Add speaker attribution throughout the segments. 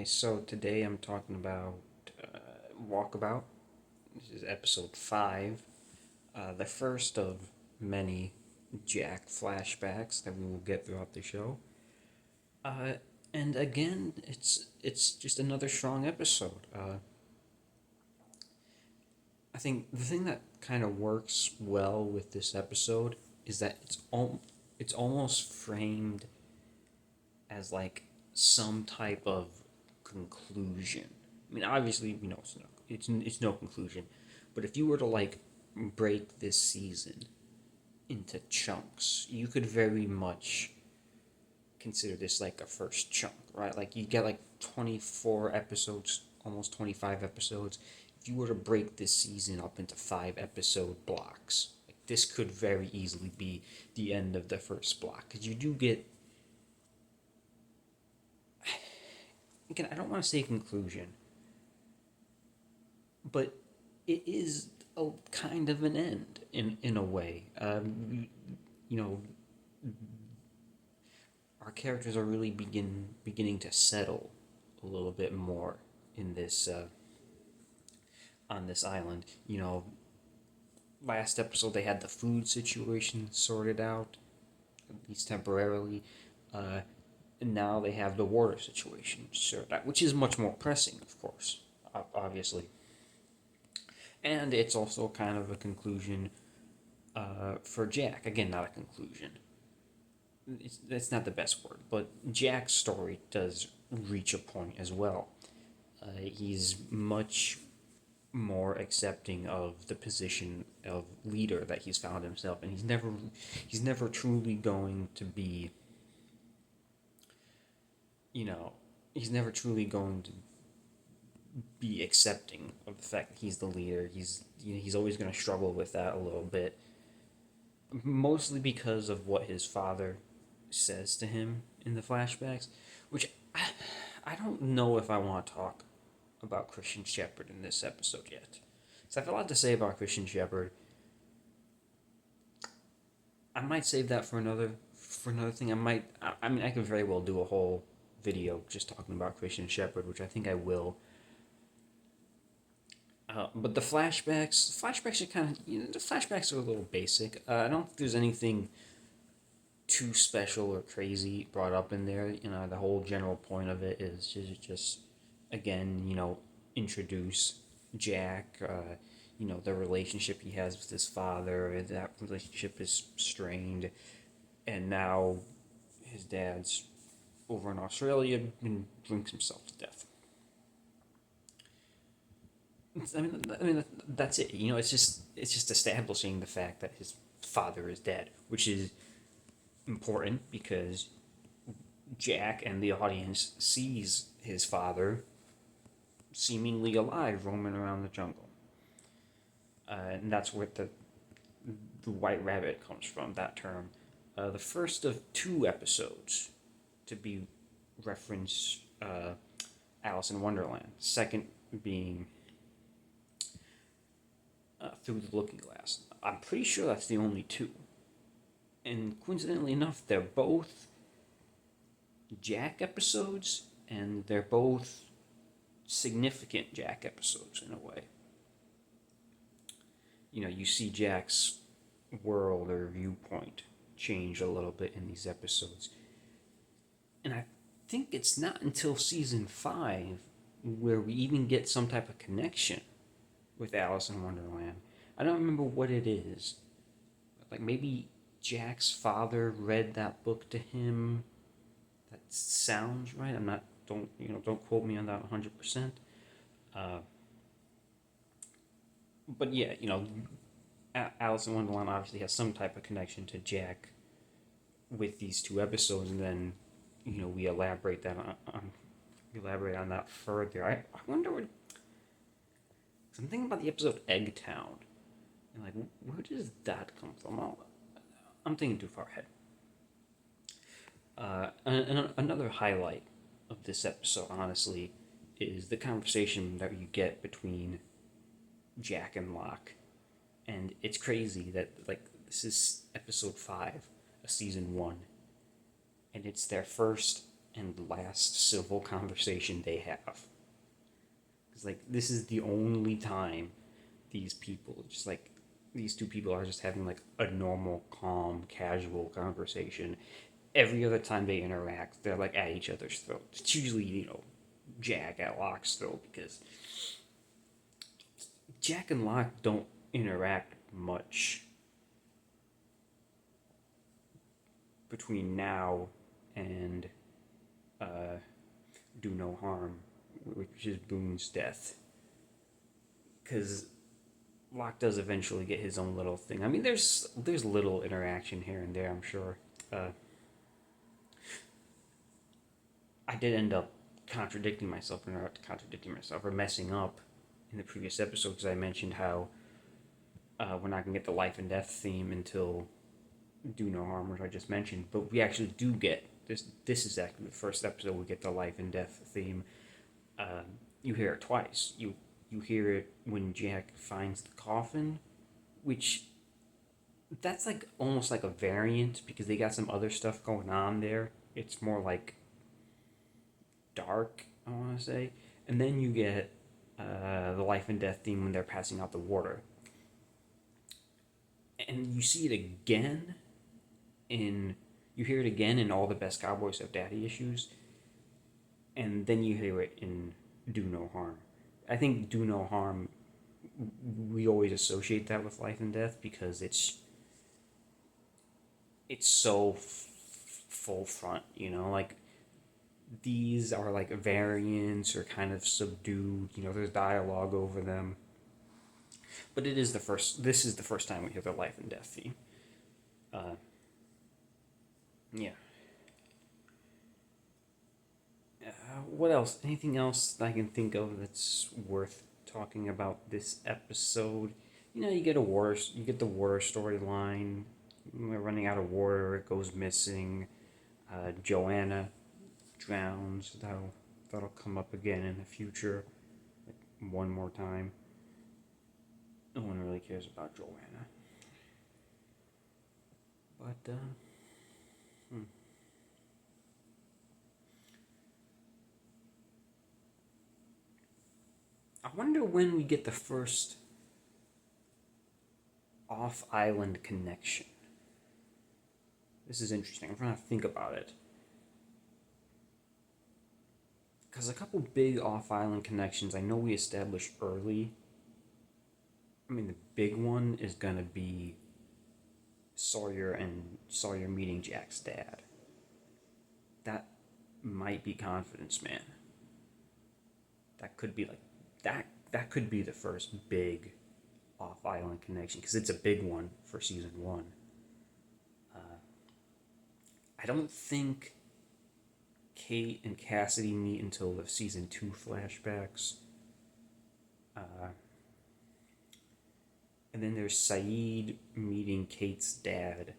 Speaker 1: So today I'm talking about Walkabout. This is episode 5, the first of many Jack flashbacks that we will get throughout the show. Uh, and again, it's just another strong episode. I think the thing that kind of works well with this episode is that it's almost framed as like some type of conclusion. I mean, obviously, it's no conclusion, but if you were to like break this season into chunks, you could very much consider this like a first chunk, right? Like you get like 24 episodes, almost 25 episodes. If you were to break this season up into 5 episode blocks, like this could very easily be the end of the first block because you do get, again, I don't want to say conclusion, but it is a kind of an end in a way. You know, our characters are really beginning to settle a little bit more in this on this island. Last episode they had the food situation sorted out, at least temporarily. Uh, and now they have the water situation sorted out, which is much more pressing, of course, obviously. And it's also kind of a conclusion for Jack. Again, not a conclusion. That's not the best word, but Jack's story does reach a point as well. He's much more accepting of the position of leader that he's found himself, and he's never truly going to be, you know, he's never truly going to be accepting of the fact that he's the leader. He's always going to struggle with that a little bit, mostly because of what his father says to him in the flashbacks, which I don't know if I want to talk about Christian Shepherd in this episode yet. So I have a lot to say about Christian Shepherd. I might save that for another thing. I mean I could very well do a whole video just talking about Christian Shepherd, which I think I will. But the flashbacks are kind of, the flashbacks are a little basic. I don't think there's anything too special or crazy brought up in there. The whole general point of it is just again, introduce Jack. The relationship he has with his father. That relationship is strained, and now his dad's over in Australia and drinks himself to death. I mean, that's it. It's just establishing the fact that his father is dead, which is important because Jack and the audience sees his father seemingly alive roaming around the jungle. And that's where the white rabbit comes from, that term. The first of 2 episodes to be reference Alice in Wonderland. Second being Through the Looking Glass. I'm pretty sure that's the only two. And coincidentally enough, they're both Jack episodes, and they're both significant Jack episodes in a way. You see Jack's world or viewpoint change a little bit in these episodes. And I think it's not until season 5 where we even get some type of connection with Alice in Wonderland. I don't remember what it is. Like maybe Jack's father read that book to him. That sounds right. I'm not. Don't quote me on that 100%. Uh, but yeah, Alice in Wonderland obviously has some type of connection to Jack with these 2 episodes, and then we elaborate on that further. I wonder what. I'm thinking about the episode Eggtown, and like, where does that come from? I'm thinking too far ahead. And another highlight of this episode, honestly, is the conversation that you get between Jack and Locke. And it's crazy that, like, this is episode 5 of season 1, and it's their first and last civil conversation they have. It's like this is the only time these people just like these two people are just having like a normal, calm, casual conversation. Every other time they interact, they're like at each other's throats. It's usually, Jack at Locke's throat because Jack and Locke don't interact much between now and uh, Do No Harm, which is Boone's death. Because Locke does eventually get his own little thing. I mean, there's little interaction here and there, I'm sure. Uh, I did end up contradicting myself or messing up in the previous episode because I mentioned how we're not gonna get the life and death theme until Do No Harm, which I just mentioned, but we actually do get this. This is actually the first episode we get the life and death theme. You hear it twice. You hear it when Jack finds the coffin, which that's like almost like a variant because they got some other stuff going on there. It's more like dark, I want to say, and then you get the life and death theme when they're passing out the water, and you see it again in you hear it again in All the Best Cowboys Have Daddy Issues, and then you hear it in Do No Harm. I think Do No Harm, we always associate that with life and death because it's so full front, like these are like variants or kind of subdued, there's dialogue over them. But this is the first time we hear the life and death theme. Uh, yeah. What else? Anything else that I can think of that's worth talking about this episode? You get you get the water storyline. We're running out of water. It goes missing. Joanna drowns. That'll come up again in the future, like one more time. No one really cares about Joanna. But I wonder when we get the first off-island connection. This is interesting. I'm trying to think about it. Because a couple big off-island connections I know we established early. I mean, the big one is going to be Sawyer meeting Jack's dad. That might be Confidence Man. That could be like that could be the first big off-island connection because it's a big one for season 1. I don't think Kate and Cassidy meet until the season 2 flashbacks. And then there's Sayid meeting Kate's dad.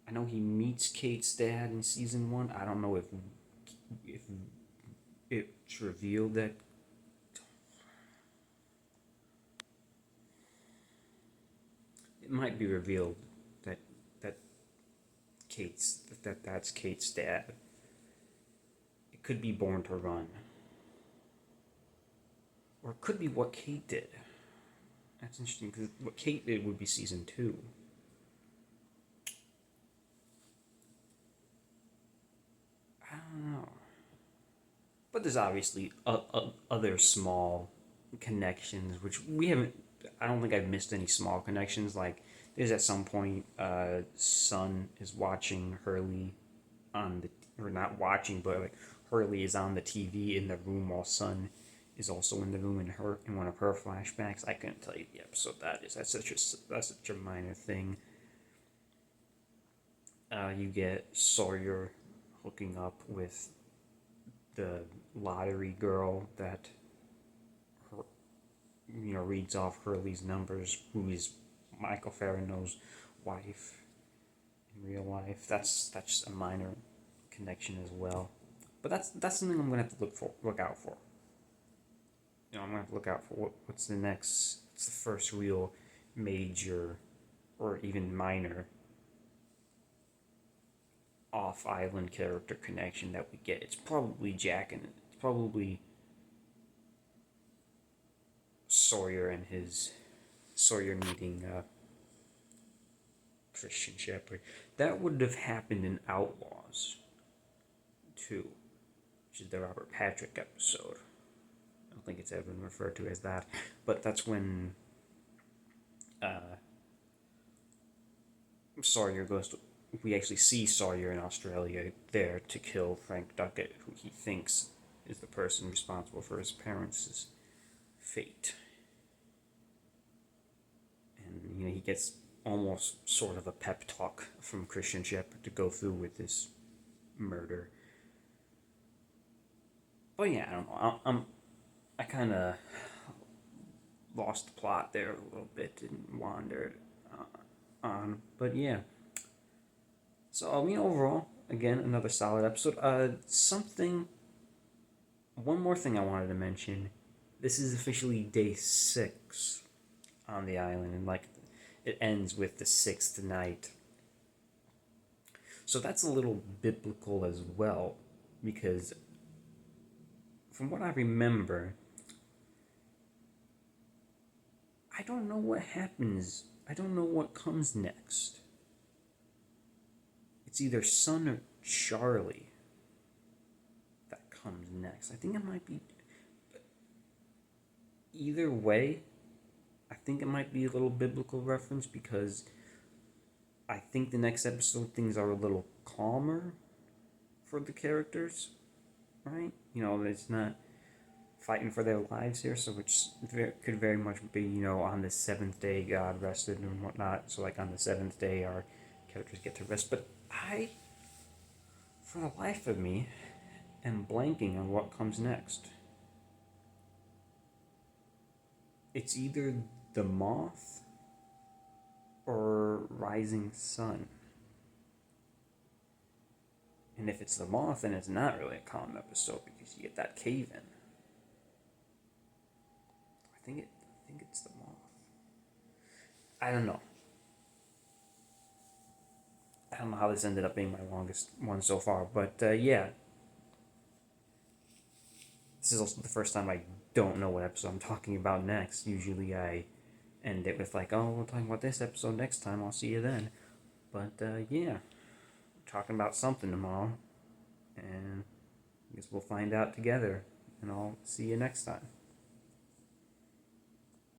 Speaker 1: I know he meets Kate's dad in season 1. I don't know if it's revealed that. It might be revealed that that's Kate's dad. It could be Born to Run. Or it could be what Kate did. That's interesting because what Kate did would be season 2. I don't know. But there's obviously other small connections, which we haven't. I don't think I've missed any small connections. Like, there's at some point, Sun is watching Hurley on or not watching, but like Hurley is on the TV in the room while Sun is also in the room in one of her flashbacks. I couldn't tell you the episode that is. That's such a minor thing. You get Sawyer hooking up with the lottery girl that reads off Hurley's numbers, who is Michael Farino's wife in real life. That's just a minor connection as well. But that's something I'm gonna have to look out for. I'm gonna have to look out for what's the next. It's the first real major or even minor off-island character connection that we get. It's probably Jack and it's probably Sawyer meeting Christian Shepherd. That would have happened in Outlaws too, which is the Robert Patrick episode. I don't think it's ever been referred to as that, but that's when Sawyer goes to. We actually see Sawyer in Australia there to kill Frank Duckett, who he thinks is the person responsible for his parents' fate. And he gets almost sort of a pep talk from Christian Shepherd to go through with this murder. But yeah, I don't know. I kind of lost the plot there a little bit and wandered on. But yeah. So overall, again, another solid episode. One more thing I wanted to mention. This is officially day 6 on the island, and it ends with the 6th night. So that's a little biblical as well, because from what I remember, I don't know what happens. I don't know what comes next. It's either Sun or Charlie that comes next. I think it might be. Either way, I think it might be a little biblical reference, because I think the next episode things are a little calmer for the characters, right? It's not fighting for their lives here, so which could very much be, on the 7th day God rested and whatnot. So on the 7th day our characters get to rest. But I, for the life of me, am blanking on what comes next. It's either the Moth or Rising Sun. And if it's the Moth, then it's not really a calm episode, because you get that cave in. I think it's the Moth. I don't know. I don't know how this ended up being my longest one so far, but yeah. This is also the first time I don't know what episode I'm talking about next. Usually I end it with we're talking about this episode next time, I'll see you then. But yeah, we're talking about something tomorrow, and I guess we'll find out together, and I'll see you next time.